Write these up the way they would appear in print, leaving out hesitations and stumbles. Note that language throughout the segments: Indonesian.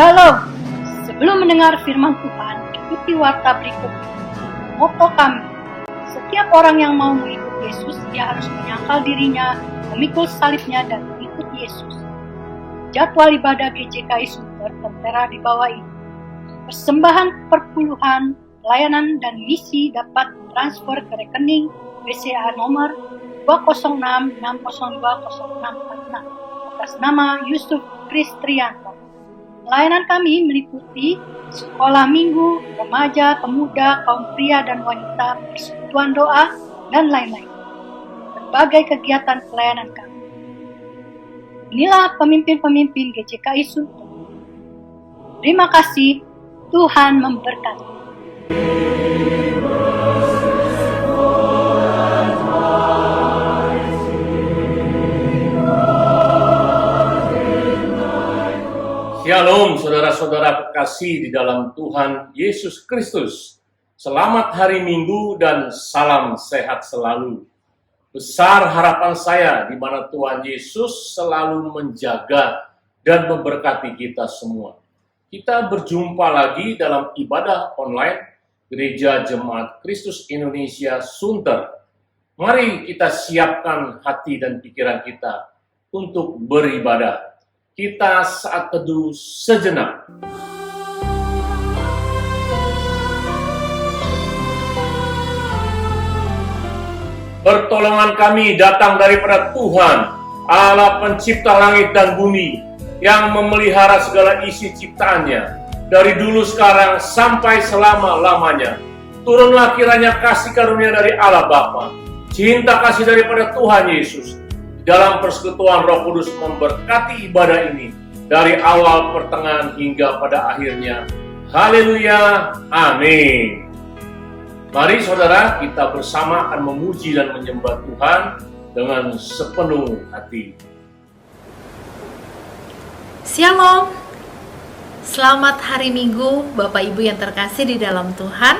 Shalom. Sebelum mendengar firman Tuhan, ikuti warta berikut. Moto kami, setiap orang yang mau mengikut Yesus, dia harus menyangkal dirinya, memikul salibnya, dan mengikut Yesus. Jadwal ibadah GJKI Sunter tertera di bawah ini. Persembahan perpuluhan, pelayanan, dan misi dapat transfer ke rekening BCA nomor 20660200646 atas nama Yusuf Kristrianto. Pelayanan kami meliputi sekolah minggu, remaja, pemuda, kaum pria dan wanita, persekutuan doa, dan lain-lain. Berbagai kegiatan pelayanan kami. Inilah pemimpin-pemimpin GJKI Sunter. Terima kasih, Tuhan memberkati. Shalom saudara-saudara kekasih di dalam Tuhan Yesus Kristus. Selamat hari Minggu dan salam sehat selalu. Besar harapan saya di mana Tuhan Yesus selalu menjaga dan memberkati kita semua. Kita berjumpa lagi dalam ibadah online Gereja Jemaat Kristus Indonesia Sunter. Mari kita siapkan hati dan pikiran kita untuk beribadah. Kita saat teduh sejenak. Pertolongan kami datang daripada Tuhan, Allah pencipta langit dan bumi, yang memelihara segala isi ciptaannya, dari dulu sekarang sampai selama-lamanya. Turunlah kiranya kasih karunia dari Allah Bapa, cinta kasih daripada Tuhan Yesus, dalam persekutuan Roh Kudus memberkati ibadah ini dari awal, pertengahan, hingga pada akhirnya. Haleluya, amin. Mari saudara, kita bersama akan memuji dan menyembah Tuhan dengan sepenuh hati. Shalom. Selamat hari Minggu Bapak Ibu yang terkasih di dalam Tuhan.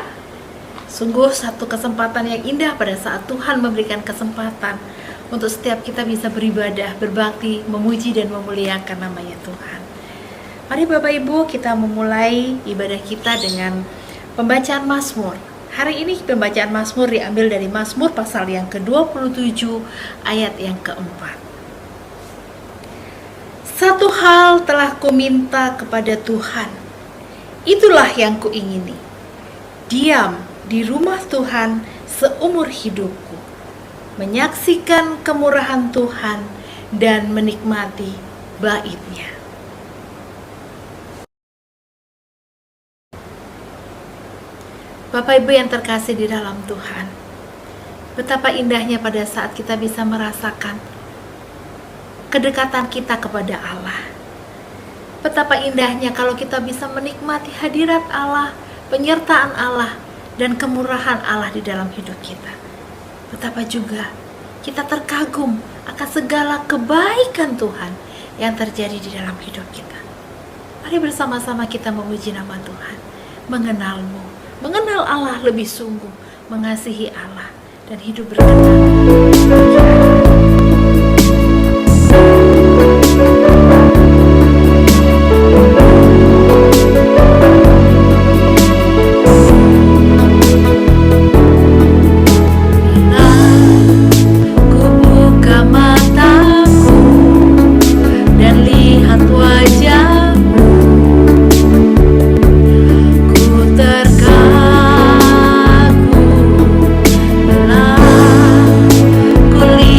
Sungguh satu kesempatan yang indah pada saat Tuhan memberikan kesempatan untuk setiap kita bisa beribadah, berbakti, memuji dan memuliakan namanya Tuhan. Mari Bapak Ibu kita memulai ibadah kita dengan pembacaan Mazmur. Hari ini pembacaan Mazmur diambil dari Mazmur pasal yang ke-27 ayat yang keempat. Satu hal telah kuminta kepada Tuhan, itulah yang kuingini, diam di rumah Tuhan seumur hidupku, menyaksikan kemurahan Tuhan dan menikmati bait-Nya. Bapak Ibu yang terkasih di dalam Tuhan, betapa indahnya pada saat kita bisa merasakan kedekatan kita kepada Allah. Betapa indahnya kalau kita bisa menikmati hadirat Allah, penyertaan Allah, dan kemurahan Allah di dalam hidup kita. Betapa juga kita terkagum akan segala kebaikan Tuhan yang terjadi di dalam hidup kita. Mari bersama-sama kita memuji nama Tuhan, mengenalmu, mengenal Allah lebih sungguh, mengasihi Allah, dan hidup berkenan. Kulihat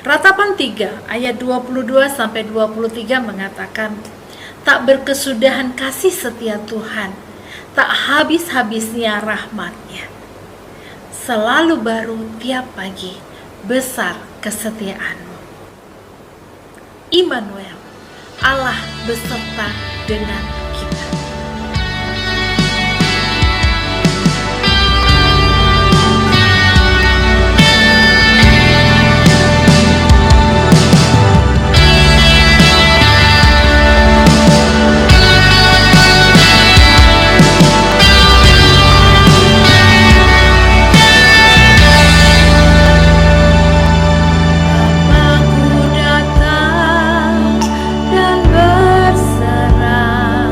Ratapan 3 ayat 22 sampai 23 mengatakan, tak berkesudahan kasih setia Tuhan, tak habis-habisnya rahmat-Nya. Selalu baru tiap pagi, besar kesetiaan-Mu. Immanuel, Allah beserta dengan kita. Aku datang dan berserah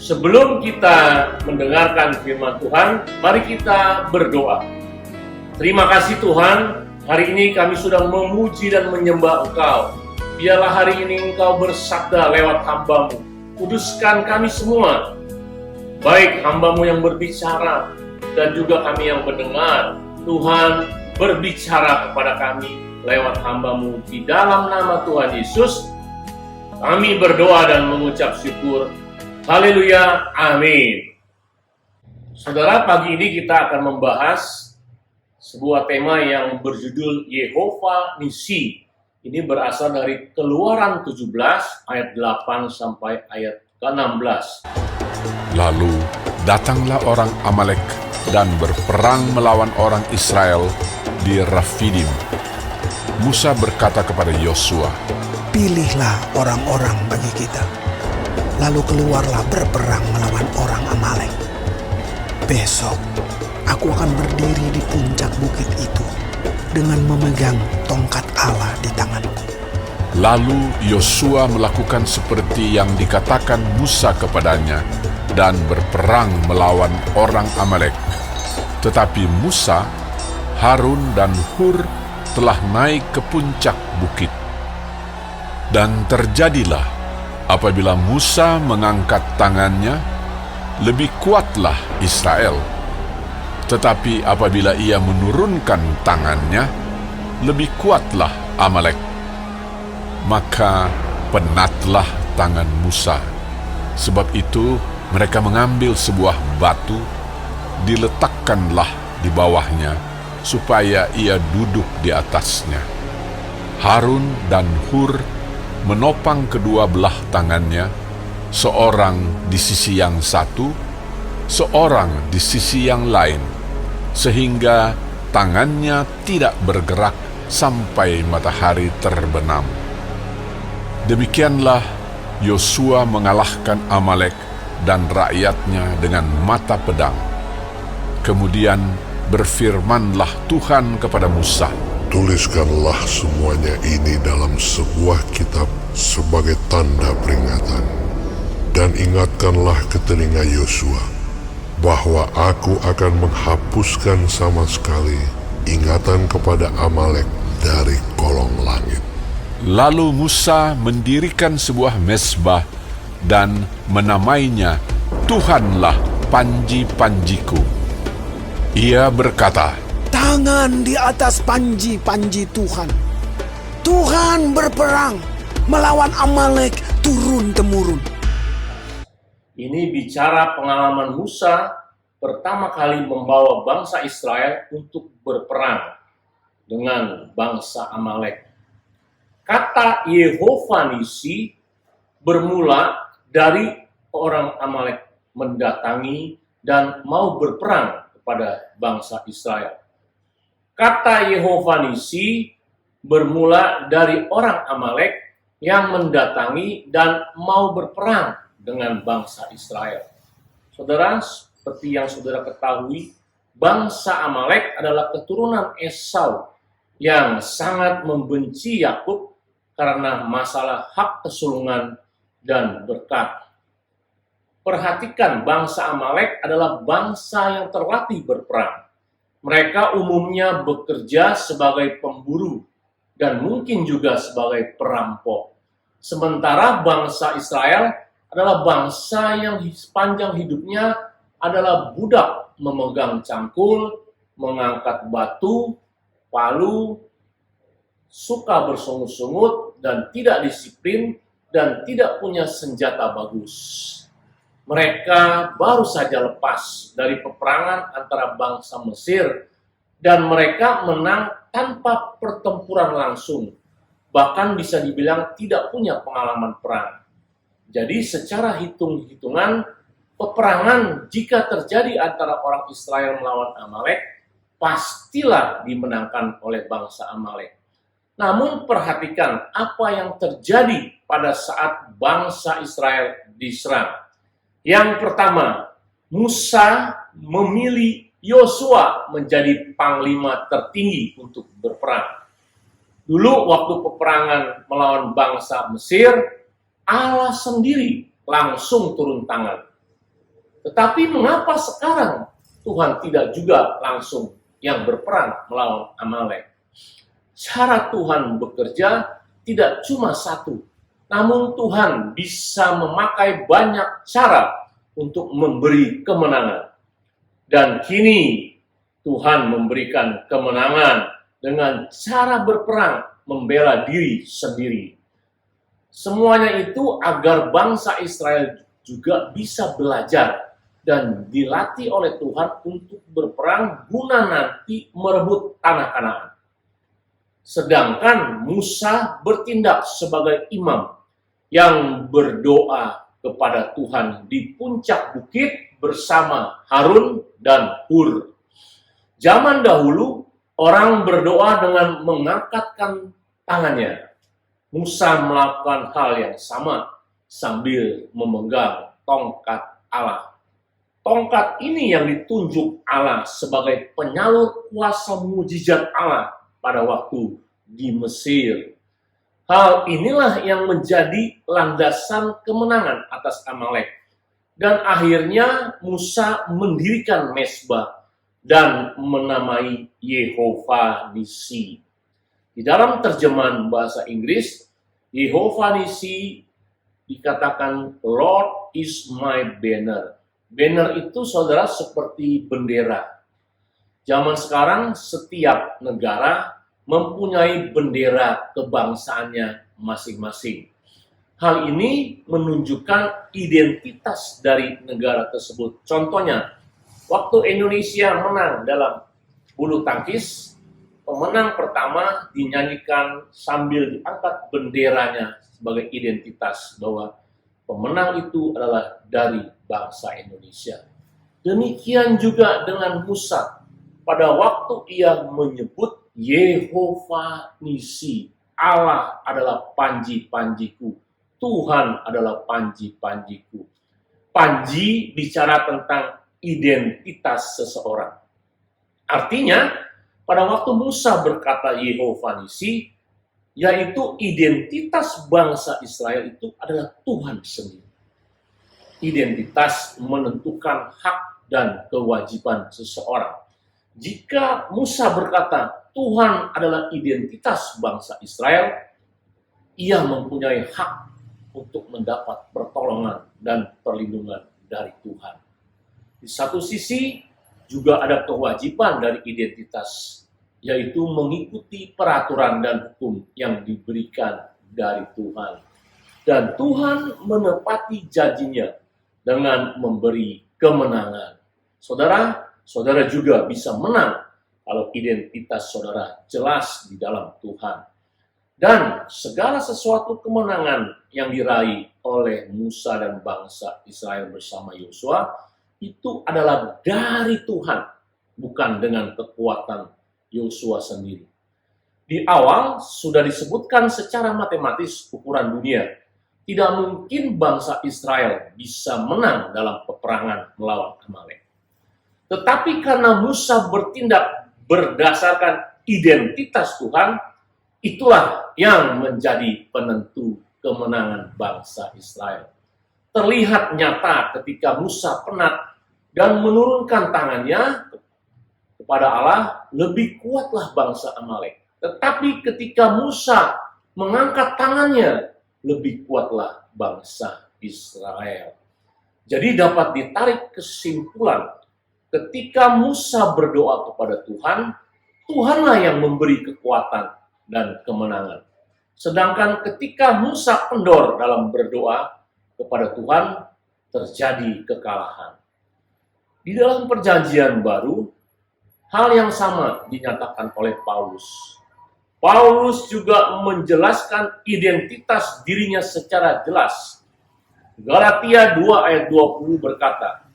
Sebelum kita mendengarkan firman Tuhan, mari kita berdoa. Terima kasih Tuhan, hari ini kami sudah memuji dan menyembah Engkau. Biarlah hari ini Engkau bersabda lewat hamba-Mu. Kuduskan kami semua, baik hamba-Mu yang berbicara dan juga kami yang mendengar. Tuhan, berbicara kepada kami lewat hamba-Mu. Di dalam nama Tuhan Yesus, kami berdoa dan mengucap syukur. Haleluya, amin. Saudara, pagi ini kita akan membahas sebuah tema yang berjudul Yehova Nisi. Ini berasal dari Keluaran 17 ayat 8 sampai ayat ke-16. Lalu datanglah orang Amalek dan berperang melawan orang Israel di Rafidim. Musa berkata kepada Yosua, "Pilihlah orang-orang bagi kita, lalu keluarlah berperang melawan orang Amalek. Besok aku akan berdiri di puncak bukit itu dengan memegang tongkat Allah di tanganku." Lalu Yosua melakukan seperti yang dikatakan Musa kepadanya dan berperang melawan orang Amalek. Tetapi Musa, Harun dan Hur telah naik ke puncak bukit. Dan terjadilah apabila Musa mengangkat tangannya, lebih kuatlah Israel. Tetapi apabila ia menurunkan tangannya, lebih kuatlah Amalek. Maka penatlah tangan Musa. Sebab itu mereka mengambil sebuah batu, diletakkanlah di bawahnya, supaya ia duduk di atasnya. Harun dan Hur menopang kedua belah tangannya, seorang di sisi yang satu, seorang di sisi yang lain, sehingga tangannya tidak bergerak sampai matahari terbenam. Demikianlah Yosua mengalahkan Amalek dan rakyatnya dengan mata pedang. Kemudian berfirmanlah Tuhan kepada Musa, "Tuliskanlah semuanya ini dalam sebuah kitab sebagai tanda peringatan, dan ingatkanlah ke telinga Yosua bahwa aku akan menghapuskan sama sekali ingatan kepada Amalek dari kolong langit." Lalu Musa mendirikan sebuah mezbah dan menamainya Tuhanlah panji-panjiku. Ia berkata, Tangan di atas panji-panji Tuhan. Tuhan berperang melawan Amalek turun-temurun. Ini bicara pengalaman Musa pertama kali membawa bangsa Israel untuk berperang dengan bangsa Amalek. Kata Yehova Nisi bermula dari orang Amalek mendatangi dan mau berperang kepada bangsa Israel. Kata Yehova Nisi bermula dari orang Amalek yang mendatangi dan mau berperang dengan bangsa Israel. Saudara, seperti yang saudara ketahui, bangsa Amalek adalah keturunan Esau yang sangat membenci Yakub karena masalah hak kesulungan dan berkat. Perhatikan, bangsa Amalek adalah bangsa yang terlatih berperang. Mereka umumnya bekerja sebagai pemburu dan mungkin juga sebagai perampok. Sementara bangsa Israel adalah bangsa yang sepanjang hidupnya adalah budak memegang cangkul, mengangkat batu, palu, suka bersungut-sungut, dan tidak disiplin, dan tidak punya senjata bagus. Mereka baru saja lepas dari peperangan antara bangsa Mesir, dan mereka menang tanpa pertempuran langsung. Bahkan bisa dibilang tidak punya pengalaman perang. Jadi secara hitung-hitungan, peperangan jika terjadi antara orang Israel melawan Amalek, pastilah dimenangkan oleh bangsa Amalek. Namun perhatikan apa yang terjadi pada saat bangsa Israel diserang. Yang pertama, Musa memilih Yosua menjadi panglima tertinggi untuk berperang. Dulu waktu peperangan melawan bangsa Mesir, Allah sendiri langsung turun tangan. Tetapi mengapa sekarang Tuhan tidak juga langsung yang berperang melawan Amalek? Cara Tuhan bekerja tidak cuma satu, namun Tuhan bisa memakai banyak cara untuk memberi kemenangan. Dan kini Tuhan memberikan kemenangan dengan cara berperang membela diri sendiri. Semuanya itu agar bangsa Israel juga bisa belajar dan dilatih oleh Tuhan untuk berperang guna nanti merebut tanah Kanaan. Sedangkan Musa bertindak sebagai imam yang berdoa kepada Tuhan di puncak bukit bersama Harun dan Hur. Zaman dahulu orang berdoa dengan mengangkatkan tangannya. Musa melakukan hal yang sama sambil memegang tongkat Allah. Tongkat ini yang ditunjuk Allah sebagai penyalur kuasa mujizat Allah pada waktu di Mesir. Hal inilah yang menjadi landasan kemenangan atas Amalek. Dan akhirnya Musa mendirikan mezbah dan menamai Yehova Nisi. Di dalam terjemahan bahasa Inggris, Yehova Nisi dikatakan Lord is my banner. Banner itu saudara seperti bendera. Zaman sekarang setiap negara mempunyai bendera kebangsaannya masing-masing. Hal ini menunjukkan identitas dari negara tersebut. Contohnya, waktu Indonesia menang dalam bulu tangkis, pemenang pertama dinyanyikan sambil diangkat benderanya sebagai identitas bahwa pemenang itu adalah dari bangsa Indonesia. Demikian juga dengan Musa. Pada waktu ia menyebut Yehova Nisi, Allah adalah panji-panjiku, Tuhan adalah panji-panjiku. Panji bicara tentang identitas seseorang. Artinya, pada waktu Musa berkata Yehova Nisi, yaitu identitas bangsa Israel itu adalah Tuhan sendiri. Identitas menentukan hak dan kewajiban seseorang. Jika Musa berkata Tuhan adalah identitas bangsa Israel, ia mempunyai hak untuk mendapat pertolongan dan perlindungan dari Tuhan. Di satu sisi juga ada kewajiban dari identitas, yaitu mengikuti peraturan dan hukum yang diberikan dari Tuhan. Dan Tuhan menepati janjinya dengan memberi kemenangan. Saudara juga bisa menang kalau identitas saudara jelas di dalam Tuhan. Dan segala sesuatu kemenangan yang diraih oleh Musa dan bangsa Israel bersama Yosua itu adalah dari Tuhan, bukan dengan kekuatan Yosua sendiri. Di awal sudah disebutkan secara matematis ukuran dunia. Tidak mungkin bangsa Israel bisa menang dalam peperangan melawan Amalek. Tetapi karena Musa bertindak berdasarkan identitas Tuhan, itulah yang menjadi penentu kemenangan bangsa Israel. Terlihat nyata ketika Musa penat dan menurunkan tangannya kepada Allah, lebih kuatlah bangsa Amalek. Tetapi ketika Musa mengangkat tangannya, lebih kuatlah bangsa Israel. Jadi dapat ditarik kesimpulan, ketika Musa berdoa kepada Tuhan, Tuhanlah yang memberi kekuatan dan kemenangan. Sedangkan ketika Musa kendor dalam berdoa kepada Tuhan, terjadi kekalahan. Di dalam perjanjian baru, hal yang sama dinyatakan oleh Paulus. Paulus juga menjelaskan identitas dirinya secara jelas. Galatia 2 ayat 20 berkata,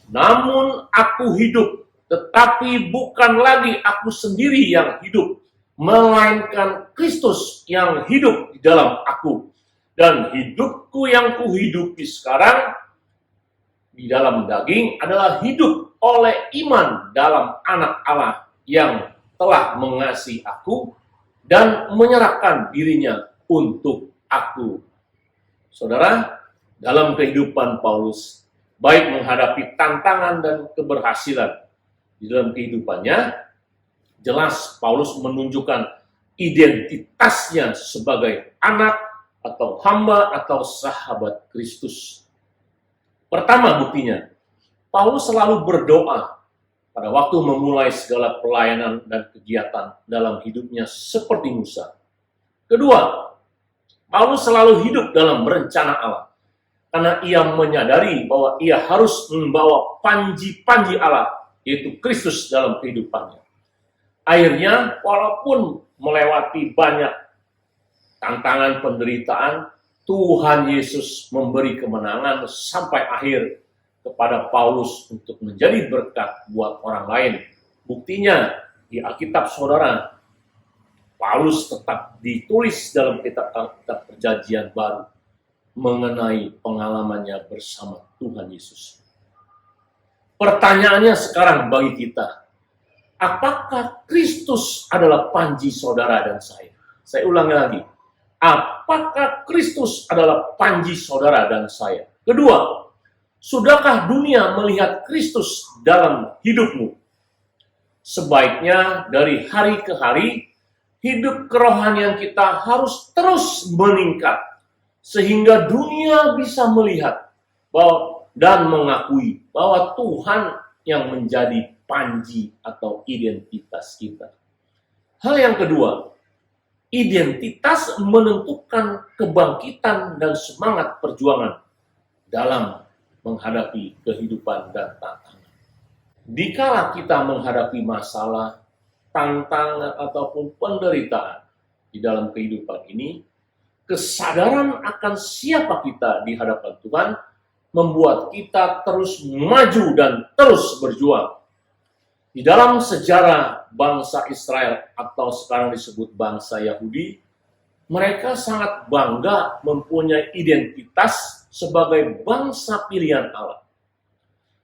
namun aku hidup, tetapi bukan lagi aku sendiri yang hidup, melainkan Kristus yang hidup di dalam aku. Dan hidupku yang kuhidupi sekarang di dalam daging adalah hidup oleh iman dalam Anak Allah yang telah mengasihi aku dan menyerahkan dirinya untuk aku. Saudara, dalam kehidupan Paulus, baik menghadapi tantangan dan keberhasilan di dalam kehidupannya. Jelas Paulus menunjukkan identitasnya sebagai anak atau hamba atau sahabat Kristus. Pertama buktinya, Paulus selalu berdoa pada waktu memulai segala pelayanan dan kegiatan dalam hidupnya seperti Musa. Kedua, Paulus selalu hidup dalam rencana Allah, karena ia menyadari bahwa ia harus membawa panji-panji Allah, yaitu Kristus dalam kehidupannya. Akhirnya, walaupun melewati banyak tantangan penderitaan, Tuhan Yesus memberi kemenangan sampai akhir kepada Paulus untuk menjadi berkat buat orang lain. Buktinya di Alkitab saudara, Paulus tetap ditulis dalam kitab Perjanjian Baru mengenai pengalamannya bersama Tuhan Yesus. Pertanyaannya sekarang bagi kita, apakah Kristus adalah panji saudara dan saya? Saya ulangi lagi. Apakah Kristus adalah panji saudara dan saya? Kedua, sudahkah dunia melihat Kristus dalam hidupmu? Sebaiknya dari hari ke hari, hidup kerohanian kita harus terus meningkat, sehingga dunia bisa melihat bahwa dan mengakui bahwa Tuhan yang menjadi panji atau identitas kita. Hal yang kedua, identitas menentukan kebangkitan dan semangat perjuangan dalam menghadapi kehidupan dan tantangan. Dikala kita menghadapi masalah, tantangan ataupun penderitaan di dalam kehidupan ini, kesadaran akan siapa kita di hadapan Tuhan membuat kita terus maju dan terus berjuang. Di dalam sejarah bangsa Israel atau sekarang disebut bangsa Yahudi, mereka sangat bangga mempunyai identitas sebagai bangsa pilihan Allah.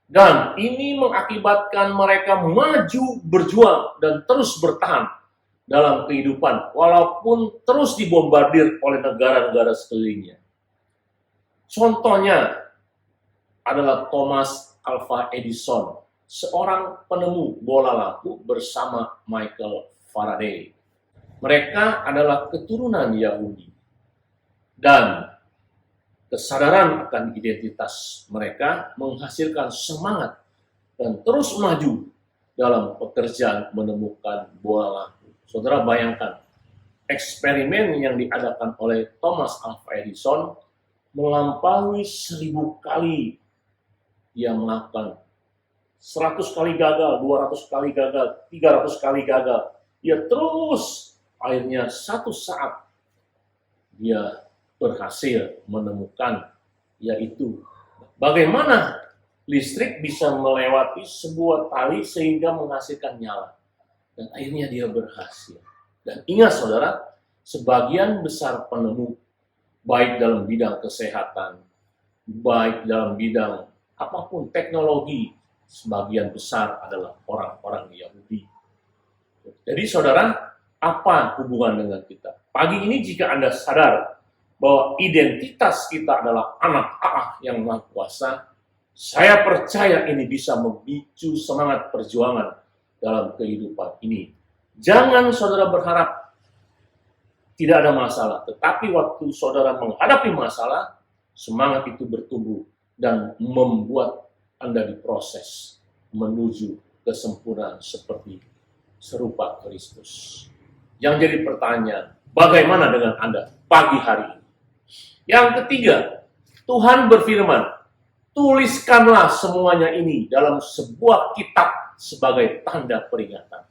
Dan ini mengakibatkan mereka maju berjuang dan terus bertahan dalam kehidupan walaupun terus dibombardir oleh negara-negara sekelilingnya. Contohnya adalah Thomas Alva Edison, seorang penemu bola lampu bersama Michael Faraday. Mereka adalah keturunan Yahudi. Dan kesadaran akan identitas mereka menghasilkan semangat dan terus maju dalam pekerjaan menemukan bola lampu. Saudara bayangkan, eksperimen yang diadakan oleh Thomas Alva Edison melampaui 1000 kali. Dia melakukan 100 kali gagal, 200 kali gagal, 300 kali gagal. Dia terus, akhirnya satu saat dia berhasil menemukan, yaitu bagaimana listrik bisa melewati sebuah tali sehingga menghasilkan nyala. Dan akhirnya dia berhasil. Dan ingat saudara, sebagian besar penemu, baik dalam bidang kesehatan, baik dalam bidang apapun teknologi, sebagian besar adalah orang-orang Yahudi. Jadi saudara, apa hubungan dengan kita? Pagi ini jika Anda sadar bahwa identitas kita adalah anak Allah yang Maha Kuasa, saya percaya ini bisa memicu semangat perjuangan dalam kehidupan ini. Jangan saudara berharap tidak ada masalah, tetapi waktu saudara menghadapi masalah, semangat itu bertumbuh dan membuat Anda diproses menuju kesempurnaan seperti serupa Kristus. Yang jadi pertanyaan, bagaimana dengan Anda pagi hari ini? Yang ketiga, Tuhan berfirman, tuliskanlah semuanya ini dalam sebuah kitab sebagai tanda peringatan.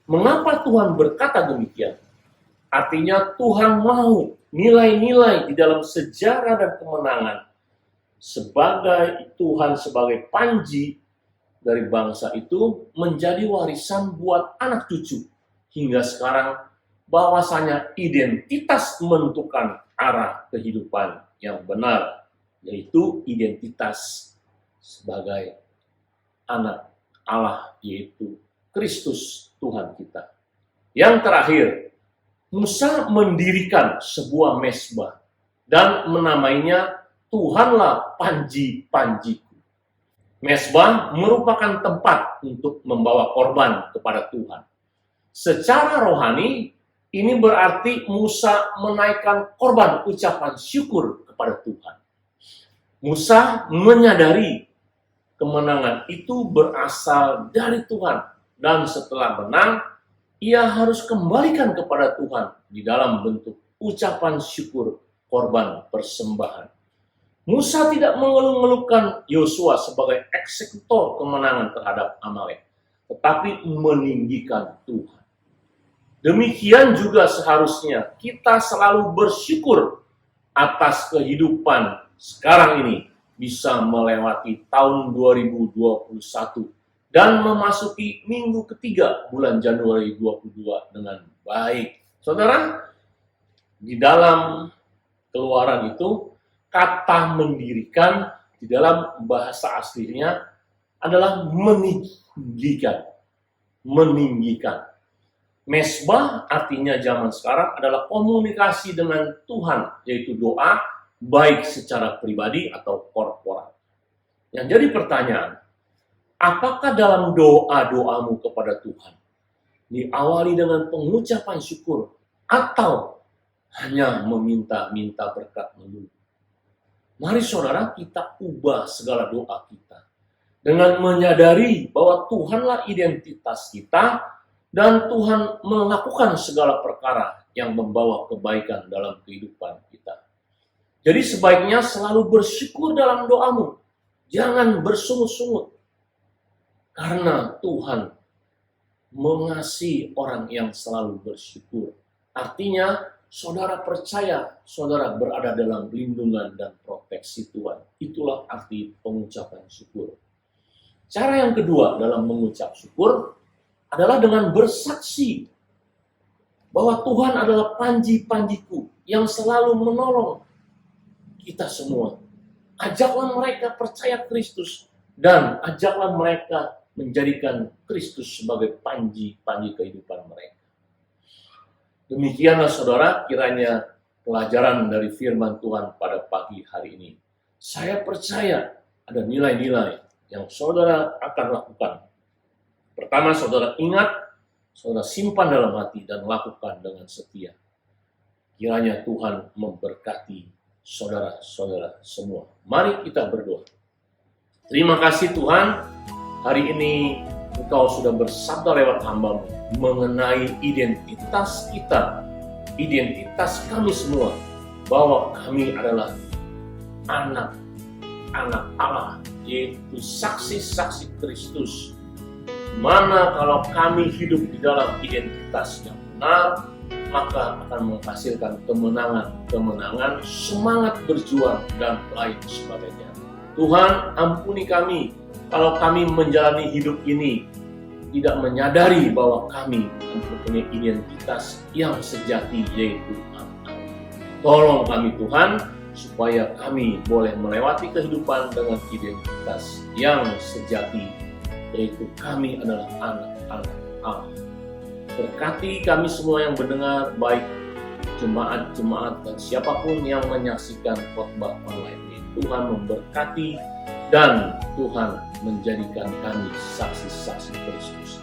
Mengapa Tuhan berkata demikian? Artinya Tuhan mau nilai-nilai di dalam sejarah dan kemenangan sebagai Tuhan, sebagai panji dari bangsa itu menjadi warisan buat anak cucu. Hingga sekarang bahwasanya identitas menentukan arah kehidupan yang benar, yaitu identitas sebagai anak Allah, yaitu Kristus Tuhan kita. Yang terakhir, Musa mendirikan sebuah mezbah dan menamainya Tuhanlah panji-panjiku. Mezbah merupakan tempat untuk membawa korban kepada Tuhan. Secara rohani, ini berarti Musa menaikkan korban ucapan syukur kepada Tuhan. Musa menyadari kemenangan itu berasal dari Tuhan, dan setelah menang, ia harus kembalikan kepada Tuhan di dalam bentuk ucapan syukur korban persembahan. Musa tidak mengeluh-ngeluhkan Yosua sebagai eksekutor kemenangan terhadap Amalek, tetapi meninggikan Tuhan. Demikian juga seharusnya kita selalu bersyukur atas kehidupan sekarang ini bisa melewati tahun 2021 dan memasuki minggu ketiga bulan Januari 2022 dengan baik. Saudara, di dalam Keluaran itu, kata mendirikan di dalam bahasa aslinya adalah meninggikan. Meninggikan. Mezbah artinya zaman sekarang adalah komunikasi dengan Tuhan, yaitu doa, baik secara pribadi atau korporat. Yang jadi pertanyaan, apakah dalam doa-doamu kepada Tuhan diawali dengan pengucapan syukur atau hanya meminta-minta berkat melulu? Mari saudara, kita ubah segala doa kita dengan menyadari bahwa Tuhanlah identitas kita dan Tuhan melakukan segala perkara yang membawa kebaikan dalam kehidupan kita. Jadi sebaiknya selalu bersyukur dalam doamu. Jangan bersungut-sungut. Karena Tuhan mengasihi orang yang selalu bersyukur. Artinya, saudara percaya, saudara berada dalam lindungan dan proteksi Tuhan. Itulah arti pengucapan syukur. Cara yang kedua dalam mengucap syukur adalah dengan bersaksi bahwa Tuhan adalah panji-panjiku yang selalu menolong kita semua. Ajaklah mereka percaya Kristus dan ajaklah mereka menjadikan Kristus sebagai panji-panji kehidupan mereka. Demikianlah saudara, kiranya pelajaran dari firman Tuhan pada pagi hari ini. Saya percaya ada nilai-nilai yang saudara akan lakukan. Pertama, saudara ingat, saudara simpan dalam hati dan lakukan dengan setia. Kiranya Tuhan memberkati saudara-saudara semua. Mari kita berdoa. Terima kasih Tuhan, hari ini Engkau sudah bersabda lewat hamba-Mu mengenai identitas kita, identitas kami semua, bahwa kami adalah anak-anak Allah, yaitu saksi-saksi Kristus. Mana kalau kami hidup di dalam identitas yang benar, maka akan menghasilkan kemenangan, semangat berjuang, dan lain sebagainya. Tuhan, ampuni kami kalau kami menjalani hidup ini tidak menyadari bahwa kami mempunyai identitas yang sejati, yaitu anak. Tolong kami Tuhan, supaya kami boleh melewati kehidupan dengan identitas yang sejati, yaitu kami adalah anak-anak Allah. Berkati kami semua yang mendengar, baik jemaat-jemaat dan siapapun yang menyaksikan khotbah online ini. Tuhan memberkati dan Tuhan menjadikan kami saksi-saksi Kristus.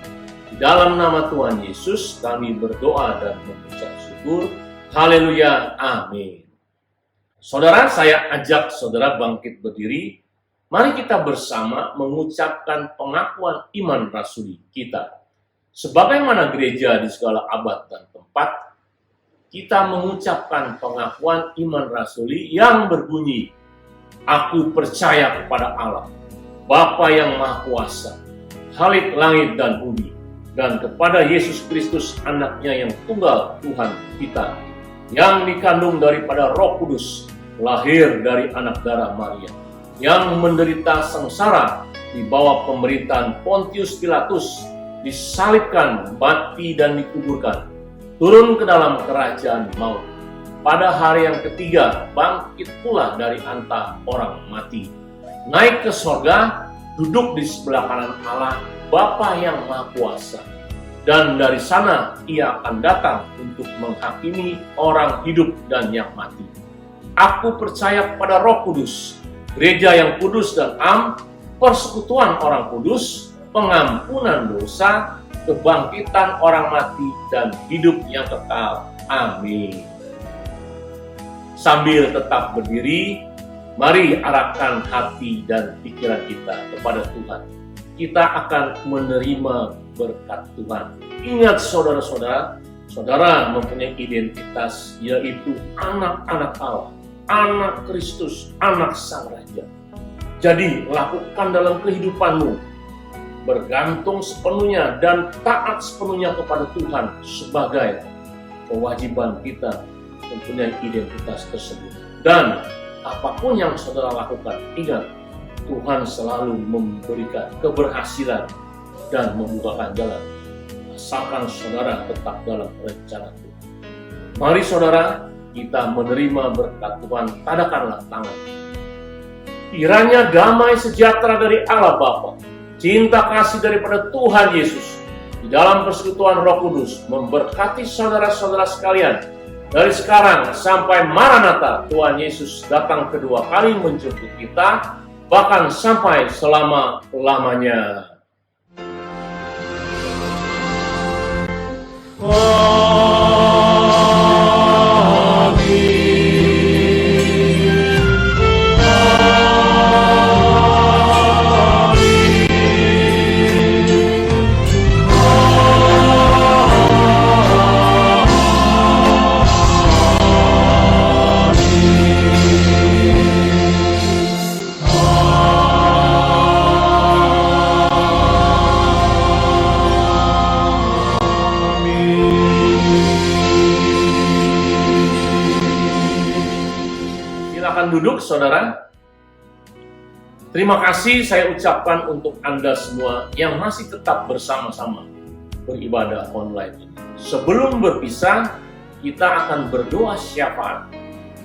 Di dalam nama Tuhan Yesus kami berdoa dan mengucap syukur. Haleluya, amin. Saudara, saya ajak saudara bangkit berdiri. Mari kita bersama mengucapkan pengakuan iman rasuli kita. Sebagaimana gereja di segala abad dan tempat, kita mengucapkan pengakuan iman rasuli yang berbunyi, aku percaya kepada Allah, Bapa yang Maha Kuasa, Khalik langit dan bumi, dan kepada Yesus Kristus anaknya yang tunggal Tuhan kita, yang dikandung daripada Roh Kudus, lahir dari anak darah Maria, yang menderita sengsara di bawah pemerintahan Pontius Pilatus, disalibkan, mati dan dikuburkan, turun ke dalam kerajaan maut. Pada hari yang ketiga bangkit pula dari antara orang mati, naik ke sorga, duduk di sebelah kanan Allah Bapa yang Maha Kuasa, dan dari sana ia akan datang untuk menghakimi orang hidup dan yang mati. Aku percaya kepada Roh Kudus, gereja yang kudus dan am, persekutuan orang kudus, pengampunan dosa, kebangkitan orang mati, dan hidup yang kekal. Amin. Sambil tetap berdiri, mari arahkan hati dan pikiran kita kepada Tuhan. Kita akan menerima berkat Tuhan. Ingat saudara-saudara, saudara mempunyai identitas, yaitu anak-anak Allah, anak Kristus, anak Sang Raja. Jadi lakukan dalam kehidupanmu, bergantung sepenuhnya dan taat sepenuhnya kepada Tuhan sebagai kewajiban kita mempunyai identitas tersebut. Dan apapun yang saudara lakukan, ingat, Tuhan selalu memberikan keberhasilan dan membukakan jalan, asalkan saudara tetap dalam rencana Tuhan. Mari saudara, kita menerima berkat Tuhan. Tadakanlah tangan. Kiranya damai sejahtera dari Allah Bapa, cinta kasih daripada Tuhan Yesus, di dalam persekutuan Roh Kudus memberkati saudara-saudara sekalian dari sekarang sampai Maranatha Tuhan Yesus datang kedua kali menjemput kita, bahkan sampai selama-lamanya. Duduk saudara. Terima kasih saya ucapkan untuk Anda semua yang masih tetap bersama-sama beribadah online ini. Sebelum berpisah, kita akan berdoa syafaat.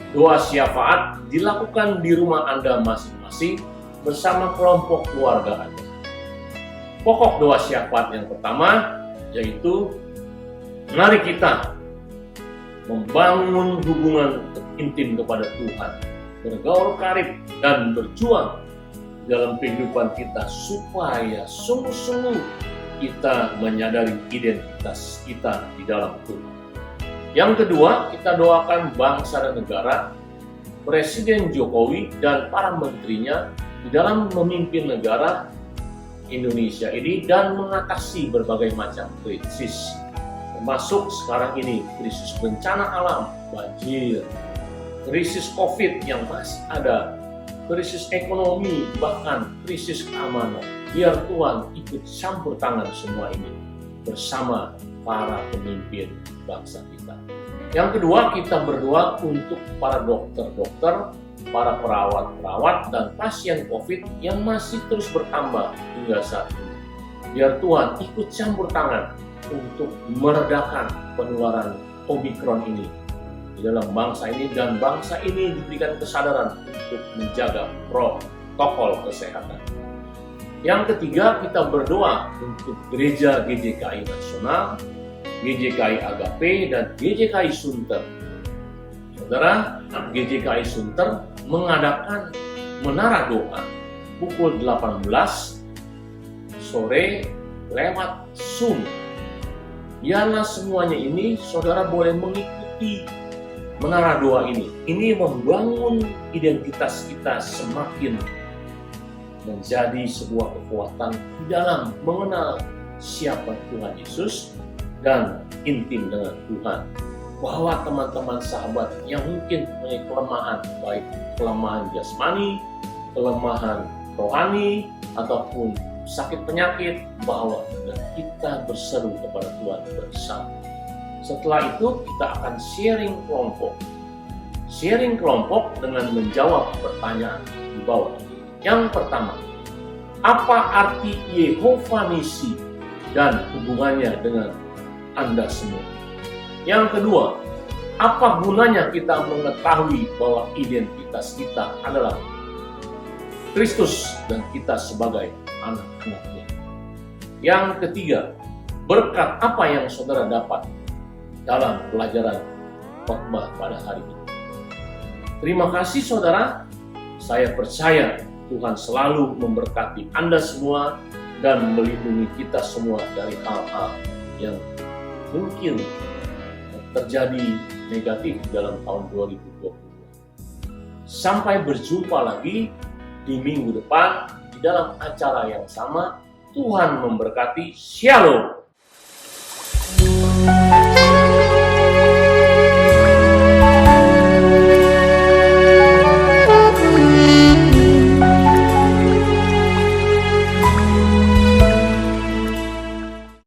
Doa syafaat dilakukan di rumah Anda masing-masing bersama kelompok keluarga Anda. Pokok doa syafaat yang pertama yaitu, mari kita membangun hubungan intim kepada Tuhan, bergaul karib dan berjuang dalam kehidupan kita supaya sungguh-sungguh kita menyadari identitas kita di dalam Tuhan. Yang kedua, kita doakan bangsa dan negara, Presiden Jokowi dan para menterinya di dalam memimpin negara Indonesia ini dan mengatasi berbagai macam krisis, termasuk sekarang ini krisis bencana alam, banjir, krisis COVID yang masih ada, krisis ekonomi, bahkan krisis keamanan. Biar Tuhan ikut campur tangan semua ini bersama para pemimpin bangsa kita. Yang kedua, kita berdoa untuk para dokter-dokter, para perawat-perawat, dan pasien COVID yang masih terus bertambah hingga saat ini. Biar Tuhan ikut campur tangan untuk meredakan penularan Omikron ini di dalam bangsa ini, dan bangsa ini diberikan kesadaran untuk menjaga protokol kesehatan. Yang ketiga, kita berdoa untuk gereja GJKI Nasional, GJKI Agape, dan GJKI Sunter. Saudara, GJKI Sunter mengadakan menara doa pukul 18 sore lewat Zoom. Biarlah semuanya ini saudara boleh mengikuti menara doa ini. Ini membangun identitas kita semakin menjadi sebuah kekuatan di dalam mengenal siapa Tuhan Yesus dan intim dengan Tuhan. Bahwa teman-teman sahabat yang mungkin mempunyai kelemahan, baik kelemahan jasmani, kelemahan rohani, ataupun sakit penyakit, bahwa kita berseru kepada Tuhan bersama. Setelah itu kita akan sharing kelompok dengan menjawab pertanyaan di bawah. Yang pertama, apa arti Yehova Nisi dan hubungannya dengan Anda semua? Yang kedua, apa gunanya kita mengetahui bahwa identitas kita adalah Kristus dan kita sebagai anak-anaknya? Yang ketiga, berkat apa yang saudara dapat dalam pelajaran khotbah pada hari ini? Terima kasih saudara, saya percaya Tuhan selalu memberkati Anda semua dan melindungi kita semua dari hal-hal yang mungkin terjadi negatif dalam tahun 2022. Sampai berjumpa lagi di minggu depan di dalam acara yang sama. Tuhan memberkati. Shalom.